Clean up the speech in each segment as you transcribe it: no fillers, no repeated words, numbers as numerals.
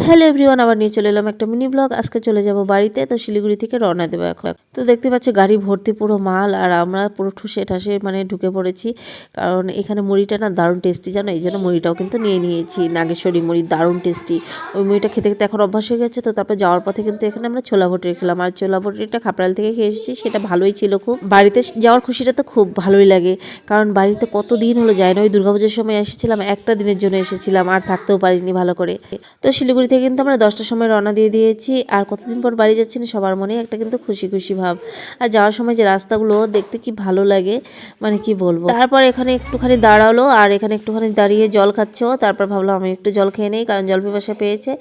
Hello everyone, আবার নিয়ে চলে এলাম একটা মিনি ব্লগ। আজকে চলে যাব বাড়িতে, তো শিলিগুড়ি থেকে রওনা দেবো এখন। তো দেখতে পাচ্ছি গাড়ি ভর্তি পুরো মাল, আর আমরা পুরো ঠুসে ঠাসে মানে ঢুকে পড়েছি। কারণ এখানে মুড়িটা না দারুণ টেস্টি, জানো, এই জন্য মুড়িটাও কিন্তু নিয়ে নিয়েছি। নাগেশ্বরী মুড়ি দারুণ টেস্টি। ওই মুড়িটা খেতে খেতে এখন অভ্যাস হয়ে গেছে। তো তারপর যাওয়ার পথে কিন্তু এখানে আমরা ছোলা ভটুরি খেলাম, আর ছোলা ভটুরিটা খাপড়াল থেকে খেয়ে এসেছি, সেটা ভালোই ছিল খুব। বাড়িতে যাওয়ার খুশিটা তো খুব ভালোই লাগে, কারণ বাড়িতে কত দিন হলো যায় না। ওই দুর্গাপুজোর সময় এসেছিলাম, একটা দিনের জন্য এসেছিলাম, আর থাকতেও পারিনি ভালো করে। তো শিলিগুড়ি থেকে কিন্তু আমরা 10টার সময় রওনা দিয়ে দিয়েছি। আর কতদিন পর বাড়ি যাচ্ছি না, সবার মনে একটা কিন্তু খুশি খুশি ভাব। আর যাওয়ার সময় যে রাস্তাগুলো দেখতে কি ভালো লাগে, মানে কি বলবো। তারপর এখানে একটুখানি দাঁড়ালো, আর এখানে একটুখানি দাঁড়িয়ে জল খাচ্ছো। তারপর ভাবলাম আমি একটু জল খেয়ে নেই, কারণ জল পিপাসা পেয়েছে।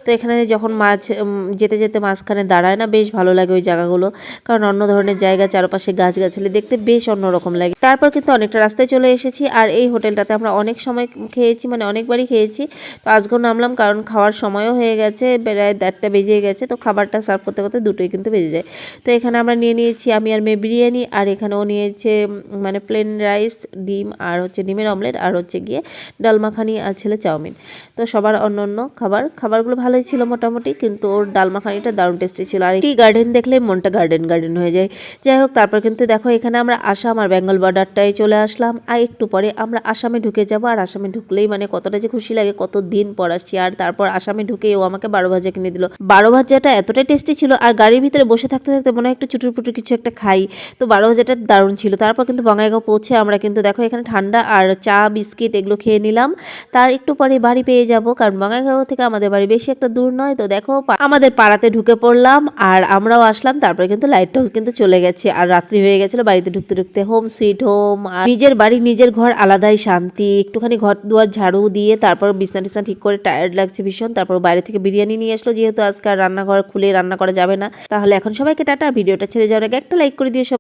তো এখানে যখন মাছ যেতে যেতে মাঝখানে দাঁড়ায় না, বেশ ভালো লাগে ওই জায়গাগুলো, কারণ অন্য ধরনের জায়গা, চারপাশে গাছগাছালি, দেখতে বেশ অন্যরকম লাগে। তারপর কিন্তু অনেকটা রাস্তায় চলে এসেছি, আর এই হোটেলটাতে আমরা অনেক সময় খেয়েছি, মানে অনেকবারই খেয়েছি। তো আজকেও নামলাম, কারণ খাওয়ার সময়ও হয়ে গেছে, প্রায় 1:30 বেজে গেছে। তো খাবারটা সার্ভ করতে করতে 2টোই কিন্তু বেজে যায়। তো এখানে আমরা নিয়ে নিয়েছি, আমি আর মেয়ে বিরিয়ানি, আর এখানেও নিয়েছে মানে প্লেন রাইস, ডিম, আর হচ্ছে ডিমের অমলেট, আর হচ্ছে গিয়ে ডাল মাখানি, আর ছেলে চাউমিন। তো সবার অন্য অন্য খাবারগুলো ভালোই ছিল মোটামুটি, কিন্তু ওর ডাল মাখানিটা দারুণ টেস্টি ছিল। আর একটি গার্ডেন দেখলে মনটা গার্ডেন গার্ডেন হয়ে যায়। যাই হোক, তারপর কিন্তু দেখো এখানে আমরা আসাম আর বেঙ্গল বর্ডারটায় চলে আসলাম, আর একটু পরে আমরা আসামে ঢুকে যাব। আর আসামে ঢুকলেই মানে কতটা যে খুশি লাগে, কত দিন পর আসছি। আর তারপর আসামে ঢুকে ও আমাকে 12 ভাজা কিনে দিল। 12 ভাজাটা এতটাই টেস্টি ছিল, আর গাড়ির ভিতরে বসে থাকতে থাকতে মনে হয় একটু চুটুর পুটুর কিছু একটা খাই। তো 12 ভাজাটা দারুণ ছিল। তারপর কিন্তু বঙ্গাইগাঁও পৌঁছে আমরা কিন্তু দেখো এখানে ঠান্ডা আর চা বিস্কিট এগুলো খেয়ে নিলাম। তার একটু পরে বাড়ি পেয়ে যাব, কারণ বঙ্গাইগাঁও থেকে আমাদের বাড়ি বেশি একটা দূর নয়। তো দেখো আমাদের পাড়াতে ঢুকে পড়লাম, আর আমরাও আসলাম। তারপরে কিন্তু লাইটটাও কিন্তু চলে গেছে, আর রাত্রি হয়ে গেছিল বাড়িতে ঢুকতে ঢুকতে। হোম সুইট হোম, আর নিজের বাড়ি নিজের ঘর আলাদাই শান্তি। একটুখানি ঘর দুয়ার ঝাড়ু দিয়ে তারপর বিছনা টিছনা ঠিক করে, টায়ার্ড লাগছে ভীষণ। তারপর বাইরে থেকে বিরিয়ানি নিয়ে আসলো, যেহেতু আজকে আর রান্নাঘর খুলে রান্না করা যাবে না। তাহলে এখন সবাইকে টাটা। ভিডিওটা ছেড়ে যাওয়ার আগে একটা লাইক করে দিও সব।